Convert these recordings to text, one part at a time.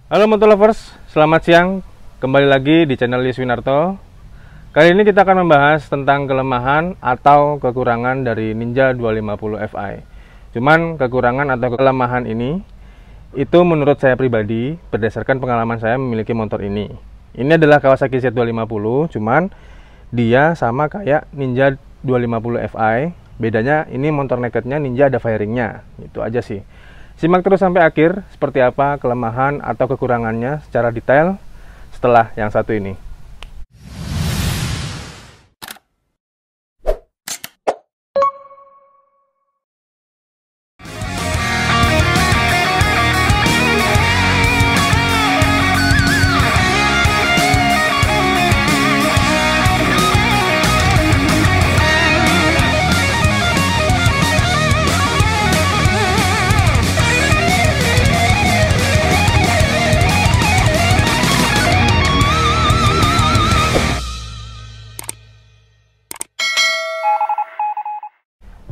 Halo motolovers, selamat siang. Kembali lagi di channel Yus Winarto. Kali ini kita akan membahas tentang kelemahan atau kekurangan dari Ninja 250 Fi. Cuman kekurangan atau kelemahan ini itu menurut saya pribadi berdasarkan pengalaman saya memiliki motor ini. Ini adalah Kawasaki Z250, cuman dia sama kayak Ninja 250 Fi. Bedanya ini motor nakednya Ninja ada fairingnya. Itu aja sih. Simak terus sampai akhir seperti apa kelemahan atau kekurangannya secara detail setelah yang satu ini.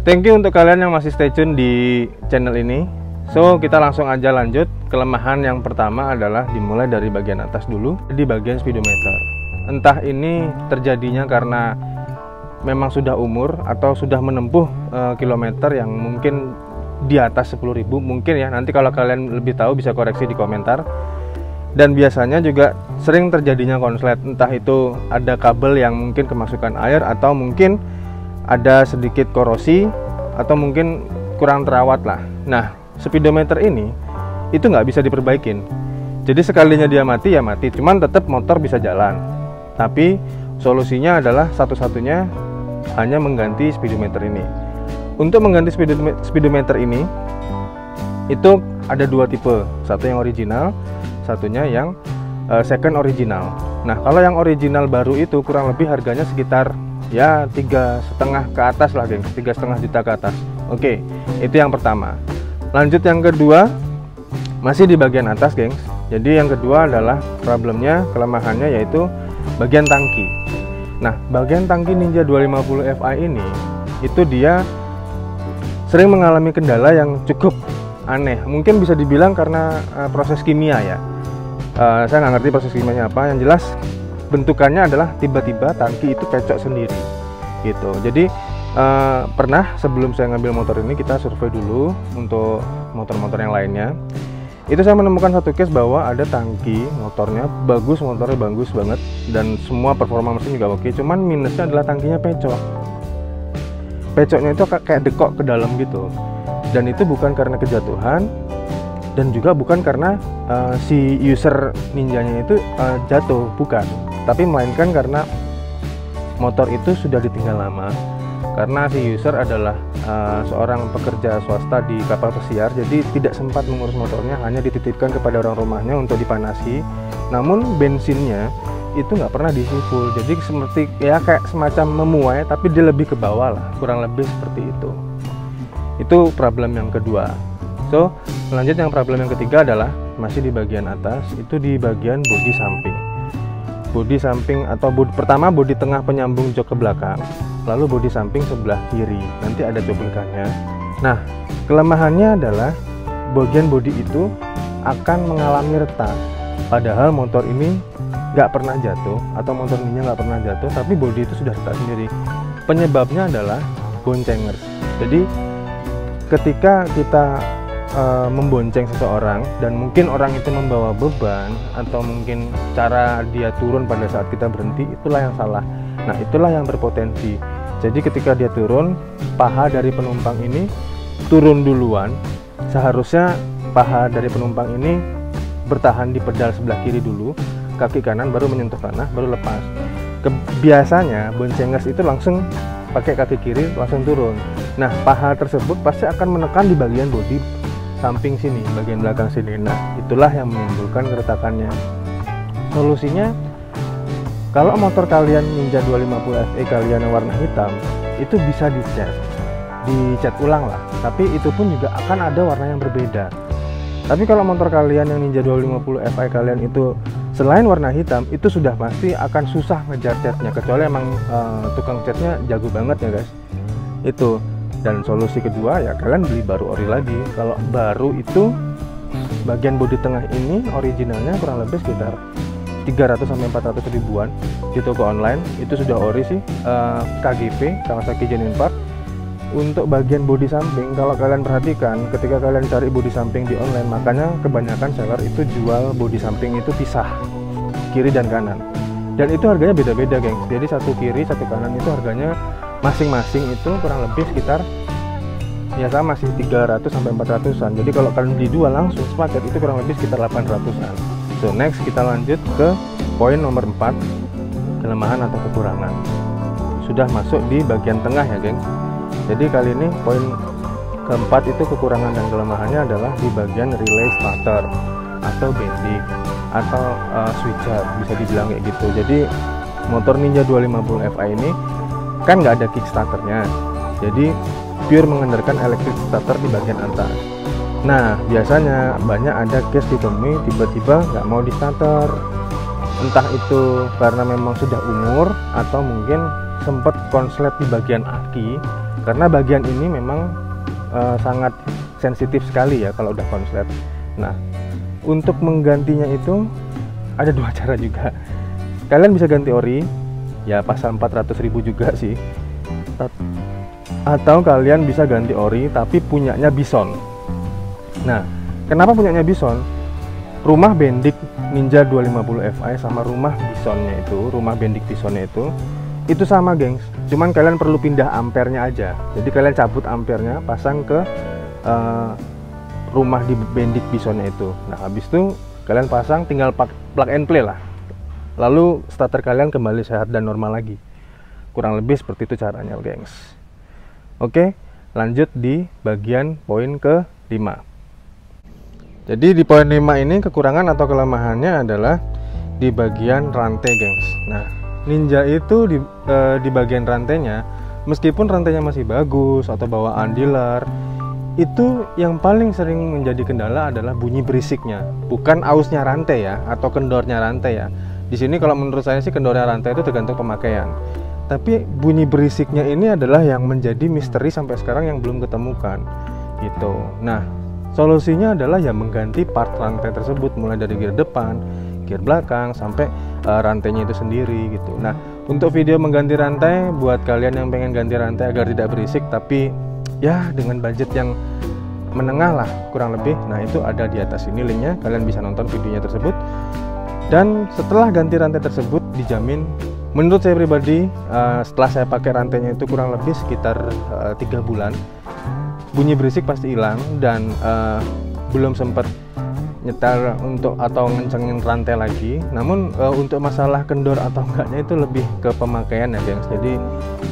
Thank you untuk kalian yang masih stay tune di channel ini. So, kita langsung aja lanjut. Kelemahan yang pertama adalah dimulai dari bagian atas dulu, di bagian speedometer. Entah ini terjadinya karena memang sudah umur atau sudah menempuh kilometer yang mungkin di atas 10.000, mungkin ya. Nanti kalau kalian lebih tahu bisa koreksi di komentar. Dan biasanya juga sering terjadinya konslet, entah itu ada kabel yang mungkin kemasukan air atau mungkin ada sedikit korosi atau mungkin kurang terawat lah. Nah, speedometer ini itu nggak bisa diperbaikin. Jadi sekalinya dia mati ya mati, cuman tetap motor bisa jalan. Tapi solusinya adalah satu-satunya hanya mengganti speedometer ini. Untuk mengganti speedometer ini itu ada dua tipe, satu yang original, satunya yang second original. Nah, kalau yang original baru itu kurang lebih harganya sekitar ya 3,5 ke atas lah geng, 3,5 juta ke atas. Oke, itu yang pertama. Lanjut yang kedua, masih di bagian atas geng. Jadi yang kedua adalah problemnya, kelemahannya yaitu bagian tangki. Nah, bagian tangki Ninja 250 Fi ini itu dia sering mengalami kendala yang cukup aneh. Mungkin bisa dibilang karena proses kimia ya. Saya nggak ngerti proses kimianya apa, yang jelas bentukannya adalah tiba-tiba tangki itu pecok sendiri gitu. Jadi pernah sebelum saya ngambil motor ini kita survei dulu untuk motor-motor yang lainnya. Itu saya menemukan satu case bahwa ada tangki motornya bagus, motornya bagus banget dan semua performa mesin juga oke. Cuman minusnya adalah tangkinya pecok. Pecoknya itu kayak dekok ke dalam gitu. Dan itu bukan karena kejatuhan dan juga bukan karena si user Ninjanya itu jatuh, bukan. Tapi melainkan karena motor itu sudah ditinggal lama, karena si user adalah seorang pekerja swasta di kapal pesiar, jadi tidak sempat mengurus motornya, hanya dititipkan kepada orang rumahnya untuk dipanasi. Namun bensinnya itu nggak pernah diisi full, jadi seperti ya kayak semacam memuai, tapi dia lebih ke bawah lah, kurang lebih seperti itu. Itu problem yang kedua. So, lanjut yang problem yang ketiga adalah masih di bagian atas, itu di bagian bodi samping. Bodi samping atau pertama bodi tengah penyambung jok ke belakang, lalu bodi samping sebelah kiri, nanti ada cuplikannya. Nah, kelemahannya adalah bagian bodi itu akan mengalami retak, padahal motor ini nggak pernah jatuh atau motor Ninja nggak pernah jatuh, tapi bodi itu sudah retak sendiri. Penyebabnya adalah boncengers. Jadi ketika kita membonceng seseorang dan mungkin orang itu membawa beban atau mungkin cara dia turun pada saat kita berhenti, itulah yang salah. Nah, itulah yang berpotensi. Jadi ketika dia turun, paha dari penumpang ini turun duluan. Seharusnya paha dari penumpang ini bertahan di pedal sebelah kiri dulu, kaki kanan baru menyentuh tanah, baru lepas. Biasanya boncengers itu langsung pakai kaki kiri langsung turun. Nah, paha tersebut pasti akan menekan di bagian bodi samping sini, bagian belakang sini. Nah, itulah yang menimbulkan keretakannya. Solusinya, kalau motor kalian Ninja 250 Fe kalian yang warna hitam, itu bisa dicat ulang lah. Tapi itu pun juga akan ada warna yang berbeda. Tapi kalau motor kalian yang Ninja 250 Fi kalian itu selain warna hitam, itu sudah pasti akan susah ngejar catnya, kecuali emang tukang catnya jago banget ya guys. Itu. Dan solusi kedua ya kalian beli baru ori lagi. Kalau baru itu bagian bodi tengah ini originalnya kurang lebih sekitar 300-400 ribuan di toko online. Itu sudah ori sih, KGP, Kawasaki Genuine Part. Untuk bagian bodi samping, kalau kalian perhatikan ketika kalian cari bodi samping di online, makanya kebanyakan seller itu jual bodi samping itu pisah, kiri dan kanan, dan itu harganya beda-beda, geng. Jadi satu kiri satu kanan itu harganya masing-masing itu kurang lebih sekitar ya sama sih 300-400an. Jadi kalau kalian dijual langsung sepaket itu kurang lebih sekitar 800an. So next kita lanjut ke poin nomor 4, kelemahan atau kekurangan. Sudah masuk di bagian tengah ya, geng. Jadi kali ini poin keempat itu kekurangan dan kelemahannya adalah di bagian relay starter atau bending atau switcher, bisa dibilang kayak gitu. Jadi motor Ninja 250 Fi ini kan nggak ada kickstarternya, jadi pure mengandalkan electric starter di bagian atas. Nah, biasanya banyak ada case ditemui tiba-tiba nggak mau di starter, entah itu karena memang sudah umur atau mungkin sempat konslet di bagian aki, karena bagian ini memang sangat sensitif sekali ya kalau udah konslet. Nah, untuk menggantinya itu ada dua cara juga. Kalian bisa ganti ori, ya pasal 400.000 juga sih, atau kalian bisa ganti ori tapi punyanya Bison. Nah, kenapa punyanya Bison? Rumah Bendik Ninja 250 Fi sama rumah Bisonnya itu, rumah Bendik Bisonnya itu sama, gengs. Cuman kalian perlu pindah ampernya aja. Jadi kalian cabut ampernya, pasang ke rumah di Bendik Bisonnya itu. Nah, habis itu kalian pasang, tinggal plug and play lah. Lalu starter kalian kembali sehat dan normal lagi. Kurang lebih seperti itu caranya, gengs. Oke, lanjut di bagian poin ke-5. Jadi di poin 5 ini kekurangan atau kelemahannya adalah di bagian rantai, gengs. Nah, Ninja itu di bagian rantainya, meskipun rantainya masih bagus atau bawaan dealer, itu yang paling sering menjadi kendala adalah bunyi berisiknya, bukan ausnya rantai ya, atau kendornya rantai ya. Di sini kalau menurut saya sih kendornya rantai itu tergantung pemakaian. Tapi bunyi berisiknya ini adalah yang menjadi misteri sampai sekarang yang belum ketemukan gitu. Nah, solusinya adalah ya mengganti part rantai tersebut, mulai dari gear depan, gear belakang, sampai rantainya itu sendiri gitu. Nah, untuk video mengganti rantai buat kalian yang pengen ganti rantai agar tidak berisik tapi ya dengan budget yang menengah lah kurang lebih, nah itu ada di atas ini linknya, kalian bisa nonton videonya tersebut. Dan setelah ganti rantai tersebut dijamin, menurut saya pribadi, setelah saya pakai rantainya itu kurang lebih sekitar 3 bulan, bunyi berisik pasti hilang. Dan belum sempat nyetel untuk atau ngencengin rantai lagi. Namun untuk masalah kendor atau enggaknya itu lebih ke pemakaian ya, gengs. Jadi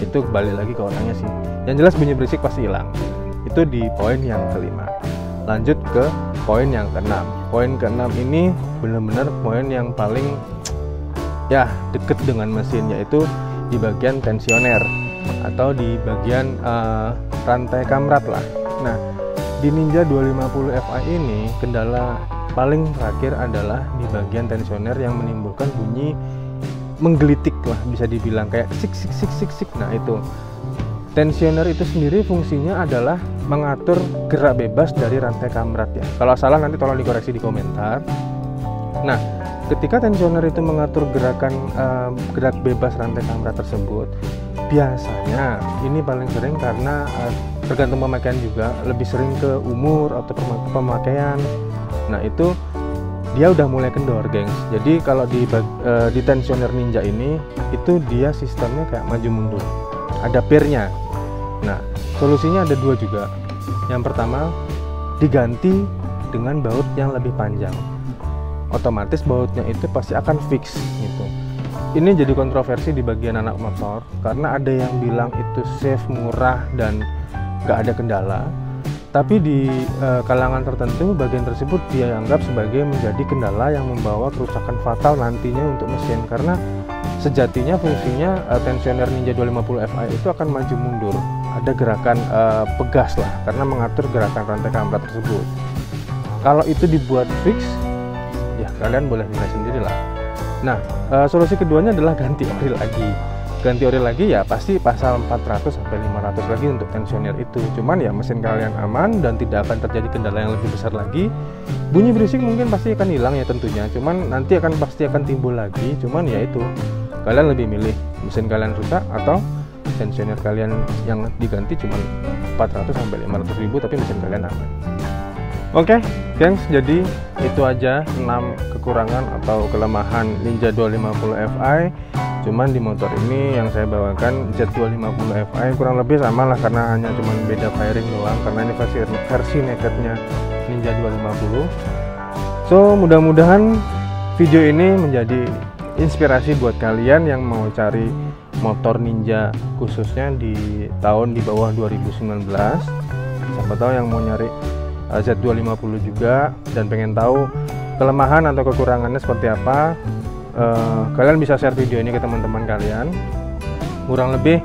itu balik lagi ke orangnya sih. Yang jelas bunyi berisik pasti hilang. Itu di poin yang ke-5. Lanjut ke poin yang ke-6. Poin ke-6 ini benar-benar poin yang paling ya deket dengan mesin, yaitu di bagian tensioner atau di bagian rantai kamrat lah. Nah, di Ninja 250 Fi ini kendala paling terakhir adalah di bagian tensioner yang menimbulkan bunyi menggelitik lah, bisa dibilang kayak sik sik sik sik sik. Nah, itu tensioner itu sendiri fungsinya adalah mengatur gerak bebas dari rantai kamrat ya. Kalau salah nanti tolong dikoreksi di komentar. Nah, ketika tensioner itu mengatur gerak bebas rantai kamrat tersebut, biasanya ini paling sering karena tergantung pemakaian juga, lebih sering ke umur atau pemakaian. Nah, itu dia udah mulai kendor, gengs. Jadi kalau di tensioner Ninja ini itu dia sistemnya kayak maju mundur, ada pairnya. Nah, solusinya ada dua juga. Yang pertama, diganti dengan baut yang lebih panjang. Otomatis bautnya itu pasti akan fix gitu. Ini jadi kontroversi di bagian anak motor karena ada yang bilang itu safe, murah, dan gak ada kendala. Tapi di kalangan tertentu bagian tersebut dia anggap sebagai menjadi kendala yang membawa kerusakan fatal nantinya untuk mesin, karena sejatinya fungsinya tensioner Ninja 250 Fi itu akan maju mundur, ada gerakan pegas lah karena mengatur gerakan rantai kamrat tersebut. Kalau itu dibuat fix, ya kalian boleh nilai sendiri lah. Nah, solusi keduanya adalah ganti ori lagi. ganti ori lagi ya pasti pasal 400 sampai 500 lagi untuk tensioner itu. Cuman ya mesin kalian aman dan tidak akan terjadi kendala yang lebih besar lagi. Bunyi berisik mungkin pasti akan hilang ya tentunya, cuman nanti pasti akan timbul lagi. Cuman ya itu, kalian lebih milih mesin kalian rusak atau tensioner kalian yang diganti cuma 400 sampai 500 ribu tapi mesin kalian aman. Oke, gengs, jadi itu aja 6 kekurangan atau kelemahan Ninja 250 Fi. Cuman di motor ini yang saya bawakan Z250 Fi kurang lebih sama lah, karena hanya cuman beda fairing doang, karena ini versi nakednya Ninja 250. So, mudah-mudahan video ini menjadi inspirasi buat kalian yang mau cari motor Ninja khususnya di tahun di bawah 2019. Siapa tahu yang mau nyari Z250 juga dan pengen tahu kelemahan atau kekurangannya seperti apa, kalian bisa share video ini ke teman-teman kalian. Kurang lebih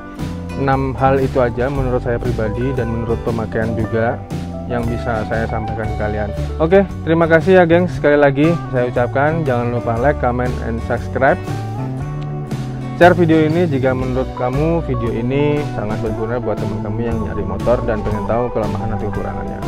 6 hal itu aja menurut saya pribadi dan menurut pemakaian juga yang bisa saya sampaikan ke kalian. Oke, terima kasih ya gengs. Sekali lagi saya ucapkan jangan lupa like, comment, and subscribe. Share video ini jika menurut kamu video ini sangat berguna buat teman kamu yang nyari motor dan pengen tahu kelemahan atau kekurangannya.